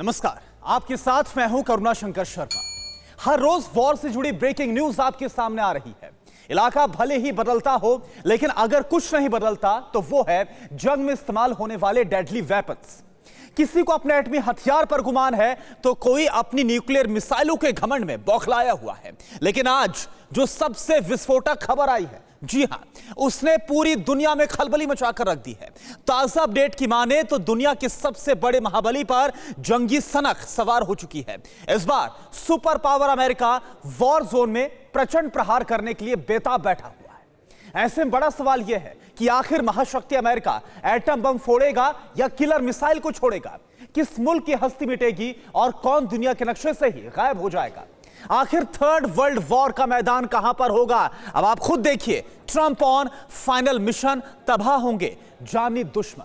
नमस्कार, आपके साथ मैं हूं करुणा शंकर शर्मा। हर रोज वॉर से जुड़ी ब्रेकिंग न्यूज आपके सामने आ रही है। इलाका भले ही बदलता हो, लेकिन अगर कुछ नहीं बदलता तो वो है जंग में इस्तेमाल होने वाले डेडली वेपन्स। किसी को अपने एटमी हथियार पर गुमान है तो कोई अपनी न्यूक्लियर मिसाइलों के घमंड में बौखलाया हुआ है। लेकिन आज जो सबसे विस्फोटक खबर आई है, जी हां, उसने पूरी दुनिया में खलबली मचाकर रख दी है। ताजा अपडेट की माने तो दुनिया के सबसे बड़े महाबली पर जंगी सनक सवार हो चुकी है। इस बार super power America war zone में प्रचंड प्रहार करने के लिए बेताब बैठा हुआ है। ऐसे में बड़ा सवाल यह है कि आखिर महाशक्ति अमेरिका एटम बम फोड़ेगा या किलर मिसाइल को छोड़ेगा? किस मुल्क की हस्ती मिटेगी और कौन दुनिया के नक्शे से ही गायब हो जाएगा? आखिर थर्ड वर्ल्ड वॉर का मैदान कहां पर होगा? अब आप खुद देखिए। ट्रंप ऑन फाइनल मिशन, तबाह होंगे जानी दुश्मन।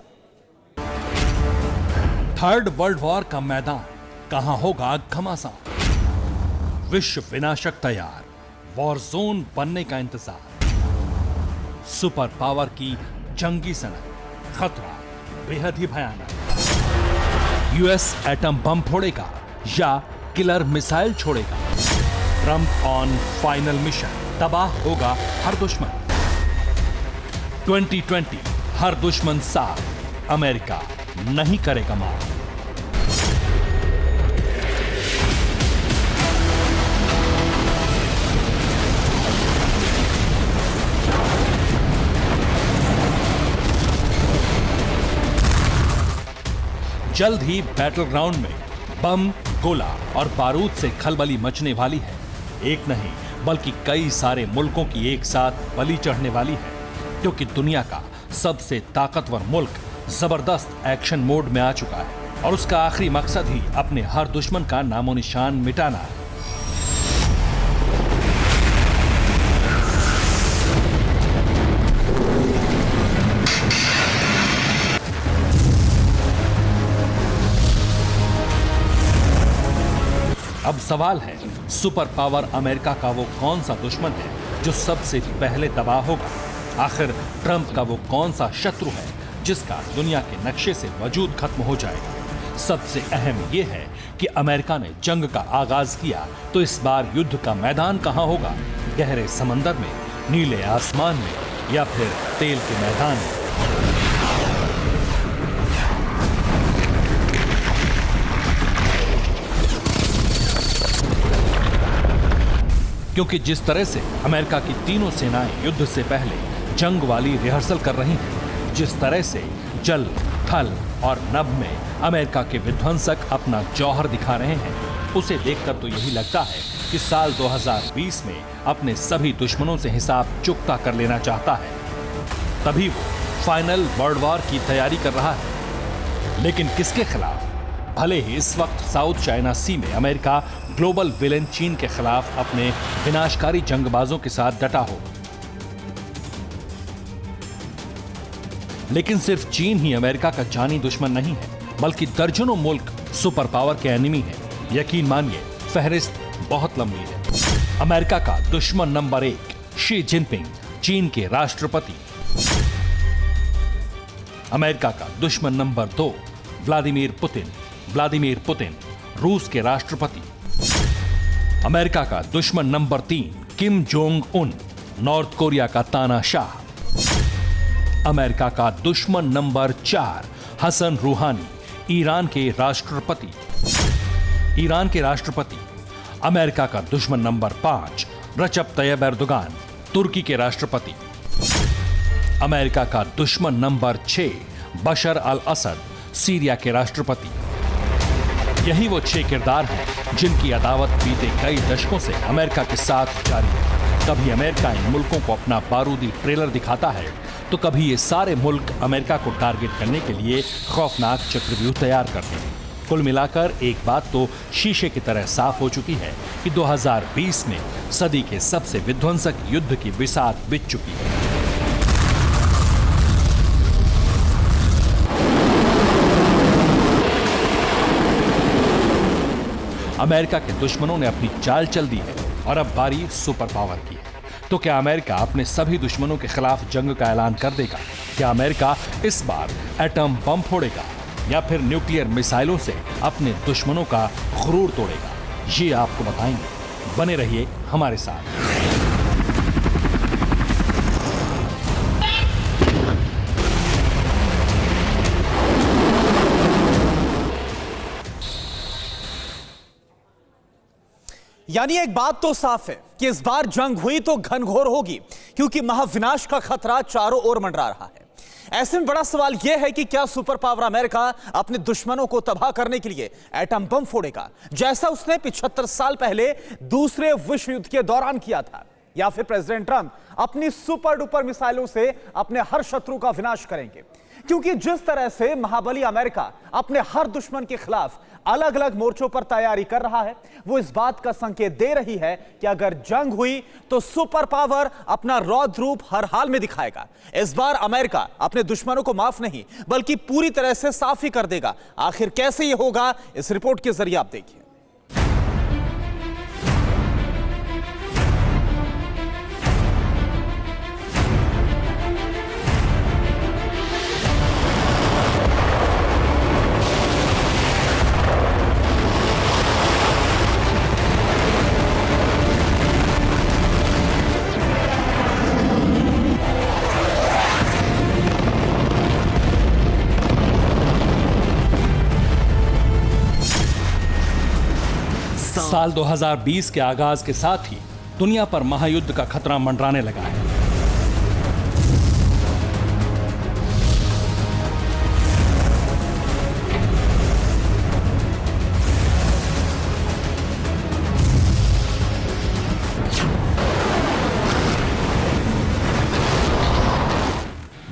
थर्ड वर्ल्ड वॉर का मैदान कहां होगा? घमासान। विश्व विनाशक तैयार, वॉर जोन बनने का इंतजार। सुपर पावर की जंगी सनक, खतरा बेहद ही भयानक। यूएस एटम बम फोड़ेगा या किलर मिसाइल छोड़ेगा? ट्रंप ऑन फाइनल मिशन, तबाह होगा हर दुश्मन। 2020 हर दुश्मन साथ, अमेरिका नहीं करेगा मार। जल्द ही बैटल ग्राउंड में बम, गोला और बारूद से खलबली मचने वाली है। एक नहीं बल्कि कई सारे मुल्कों की एक साथ बलि चढ़ने वाली है, क्योंकि दुनिया का सबसे ताकतवर मुल्क जबरदस्त एक्शन मोड में आ चुका है और उसका आखिरी मकसद ही अपने हर दुश्मन का नामो निशान मिटाना है। अब सवाल है, सुपर पावर अमेरिका का वो कौन सा दुश्मन है जो सबसे पहले तबाह होगा? आखिर ट्रंप का वो कौन सा शत्रु है जिसका दुनिया के नक्शे से वजूद खत्म हो जाएगा? सबसे अहम यह है कि अमेरिका ने जंग का आगाज किया तो इस बार युद्ध का मैदान कहां होगा? गहरे समंदर में, नीले आसमान में या फिर तेल के मैदान में? क्योंकि जिस तरह से अमेरिका की तीनों सेनाएं युद्ध से पहले जंग वाली रिहर्सल कर रही हैं, जिस तरह से जल, थल और नभ में अमेरिका के विध्वंसक अपना जौहर दिखा रहे हैं, उसे देखकर तो यही लगता है कि साल 2020 में अपने सभी दुश्मनों से हिसाब चुकता कर लेना चाहता है। तभी वो फाइनल वर्ल्ड वॉर की तैयारी कर रहा है। लेकिन किसके खिलाफ? भले ही इस वक्त साउथ चाइना सी में अमेरिका ग्लोबल विलेन चीन के खिलाफ अपने विनाशकारी जंगबाजों के साथ डटा हो, लेकिन सिर्फ चीन ही अमेरिका का जानी दुश्मन नहीं है, बल्कि दर्जनों मुल्क सुपर पावर के एनिमी हैं। यकीन मानिए, फहरिस्त बहुत लंबी है। अमेरिका का दुश्मन नंबर 1 शी जिनपिंग, चीन के राष्ट्रपति। अमेरिका का दुश्मन नंबर 2 व्लादिमीर पुतिन, रूस के राष्ट्रपति। अमेरिका का दुश्मन number 3 Kim Jong Un, north Korea का तानाशाह। अमेरिका का दुश्मन नंबर 4 हसन रूहानी, ईरान के राष्ट्रपति। अमेरिका का दुश्मन नंबर 5 रजब तैयब एर्दोगान, तुर्की के राष्ट्रपति। अमेरिका का दुश्मन नंबर 6 बशर अल असद, सीरिया के राष्ट्रपति। यही वो 6 किरदार हैं जिनकी अदावत बीते कई दशकों से अमेरिका के साथ जारी है। कभी अमेरिका इन मुल्कों को अपना बारूदी ट्रेलर दिखाता है, तो कभी ये सारे मुल्क अमेरिका को टारगेट करने के लिए खौफनाक चक्रव्यूह तैयार करते हैं। कुल मिलाकर एक बात तो शीशे की तरह साफ हो चुकी है कि 2020 में सदी के सबसे विध्वंसक युद्ध की बिसात बिछ चुकी है। अमेरिका के दुश्मनों ने अपनी चाल चल दी है और अब बारी सुपर पावर की है। तो क्या अमेरिका अपने सभी दुश्मनों के खिलाफ जंग का ऐलान कर देगा? क्या अमेरिका इस बार एटम बम फोड़ेगा? या फिर न्यूक्लियर मिसाइलों से अपने दुश्मनों का गुरूर तोड़ेगा, ये आपको बताएंगे। बने रहिए हमारे साथ। यानी एक बात तो साफ है कि इस बार जंग हुई तो घनघोर होगी, क्योंकि महाविनाश का खतरा चारों ओर मंडरा रहा है। ऐसे में बड़ा सवाल यह है कि क्या सुपर पावर अमेरिका अपने दुश्मनों को तबाह करने के लिए एटम बम फोड़ेगा, जैसा उसने 75 साल पहले दूसरे विश्व युद्ध के दौरान किया था, या फिर प्रेसिडेंट ट्रंप अपनी सुपर डुपर मिसाइलों से अपने हर शत्रु का विनाश करेंगे। क्योंकि जिस तरह से महाबली अमेरिका अपने हर दुश्मन के खिलाफ अलग अलग मोर्चों पर तैयारी कर रहा है, वो इस बात का संकेत दे रही है कि अगर जंग हुई तो सुपर पावर अपना रौद्र रूप हर हाल में दिखाएगा। इस बार अमेरिका अपने दुश्मनों को माफ नहीं बल्कि पूरी तरह से साफ ही कर देगा। आखिर कैसे ये होगा, इस रिपोर्ट के जरिए आप देखिए। साल 2020 के आगाज के साथ ही दुनिया पर महायुद्ध का खतरा मंडराने लगा है।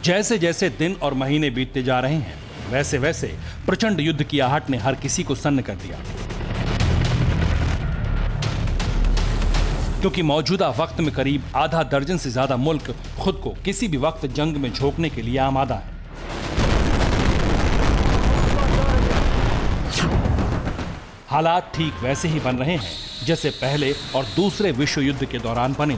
जैसे जैसे दिन और महीने बीतते जा रहे हैं, वैसे वैसे प्रचंड युद्ध की आहट ने हर किसी को सन्न कर दिया, क्योंकि मौजूदा वक्त में करीब आधा दर्जन से ज्यादा मुल्क खुद को किसी भी वक्त जंग में झोंकने के लिए आमादा है। हालात ठीक वैसे ही बन रहे हैं जैसे पहले और दूसरे विश्व युद्ध के दौरान बने।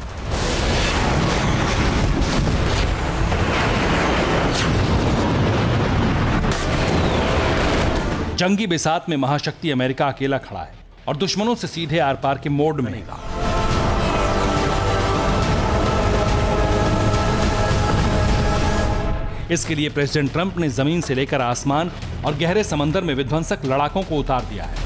जंगी बिसात में महाशक्ति अमेरिका अकेला खड़ा है और दुश्मनों से सीधे आर पार के मोड में। इसके लिए प्रेसिडेंट ट्रंप ने जमीन से लेकर आसमान और गहरे समंदर में विध्वंसक लड़ाकों को उतार दिया है।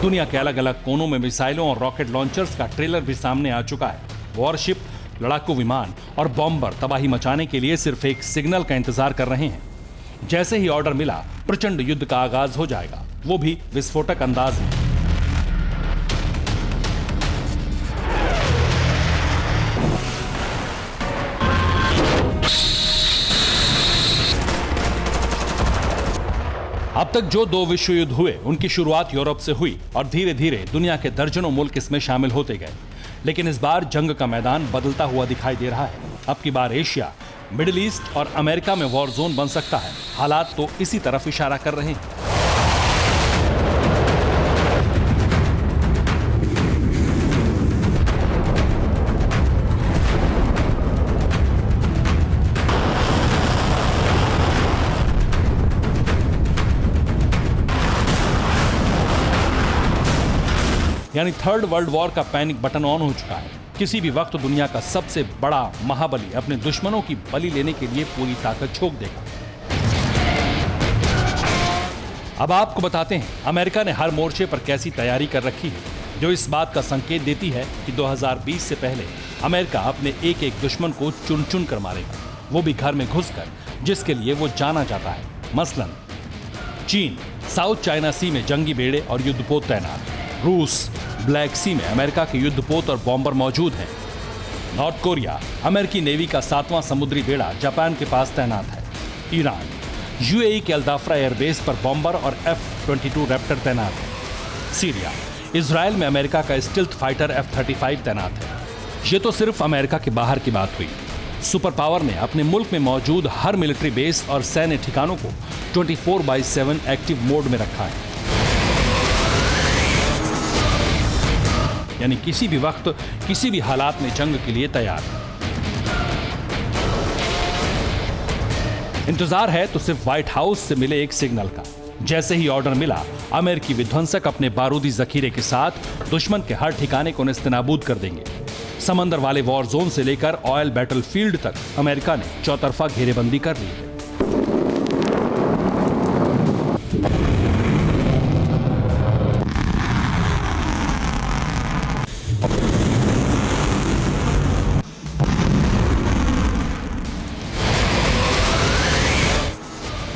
दुनिया के अलग अलग कोनों में मिसाइलों और रॉकेट लॉन्चर्स का ट्रेलर भी सामने आ चुका है। वॉरशिप, लड़ाकू विमान और बॉम्बर तबाही मचाने के लिए सिर्फ एक सिग्नल का इंतजार कर रहे हैं। जैसे ही ऑर्डर मिला, प्रचंड युद्ध का आगाज हो जाएगा, वो भी विस्फोटक अंदाज में। अब तक जो 2 विश्व युद्ध हुए, उनकी शुरुआत यूरोप से हुई और धीरे धीरे दुनिया के दर्जनों मुल्क इसमें शामिल होते गए। लेकिन इस बार जंग का मैदान बदलता हुआ दिखाई दे रहा है। अब की बार एशिया, मिडिल ईस्ट और अमेरिका में वॉर जोन बन सकता है। हालात तो इसी तरफ इशारा कर रहे हैं। यानी थर्ड वर्ल्ड वॉर का पैनिक बटन ऑन हो चुका है। किसी भी वक्त दुनिया का सबसे बड़ा महाबली अपने दुश्मनों की बलि लेने के लिए पूरी ताकत झोंक देगा। अब आपको बताते हैं अमेरिका ने हर मोर्चे पर कैसी तैयारी कर रखी है, जो इस बात का संकेत देती है कि 2020 से पहले अमेरिका अपने एक एक दुश्मन को चुन चुन कर मारेगा, वो भी घर में घुसकर, जिसके लिए वो जाना जाता है। मसलन चीन, साउथ चाइना सी में जंगी बेड़े और युद्धपोत तैनात। रूस, ब्लैक सी में अमेरिका के युद्धपोत और बॉम्बर मौजूद हैं। नॉर्थ कोरिया, अमेरिकी नेवी का 7वां समुद्री बेड़ा जापान के पास तैनात है। ईरान, यूएई के अल्दाफ्रा एयरबेस पर बॉम्बर और F-22 रैप्टर तैनात है। सीरिया, इजराइल में अमेरिका का स्टिल्थ फाइटर F-35 तैनात है। ये तो सिर्फ अमेरिका के बाहर की बात हुई। सुपर पावर ने अपने मुल्क में मौजूद हर मिलिट्री बेस और सैन्य ठिकानों को 24/7 एक्टिव मोड में रखा है, यानी किसी भी वक्त किसी भी हालात में जंग के लिए तैयार। इंतजार है तो सिर्फ व्हाइट हाउस से मिले एक सिग्नल का। जैसे ही ऑर्डर मिला, अमेरिकी विध्वंसक अपने बारूदी जखीरे के साथ दुश्मन के हर ठिकाने को नेस्तनाबूद कर देंगे। समंदर वाले वॉर जोन से लेकर ऑयल बैटलफील्ड तक अमेरिका ने चौतरफा घेरेबंदी कर ली है।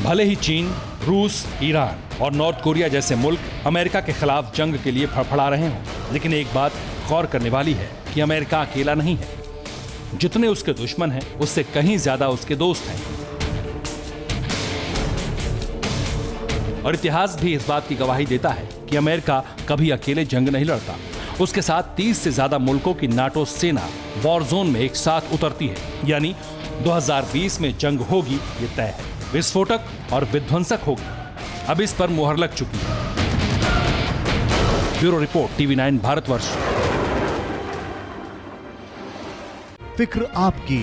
भले ही चीन, रूस, ईरान और नॉर्थ कोरिया जैसे मुल्क अमेरिका के खिलाफ जंग के लिए फड़फड़ा रहे हों, लेकिन एक बात गौर करने वाली है कि अमेरिका अकेला नहीं है। जितने उसके दुश्मन हैं, उससे कहीं ज्यादा उसके दोस्त हैं। और इतिहास भी इस बात की गवाही देता है कि अमेरिका कभी अकेले जंग नहीं लड़ता। उसके साथ 30 से ज्यादा मुल्कों की नाटो सेना वॉर जोन में एक साथ उतरती है, यानी 2020 में जंग होगी, ये तय है। विस्फोटक और विध्वंसक होगी, अब इस पर मुहर लग चुकी है। Bureau report, TV9 Bharatvarsh. फिक्र आपकी,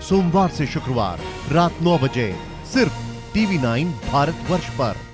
सोमवार से शुक्रवार रात 9 बजे सिर्फ TV9 भारतवर्ष पर।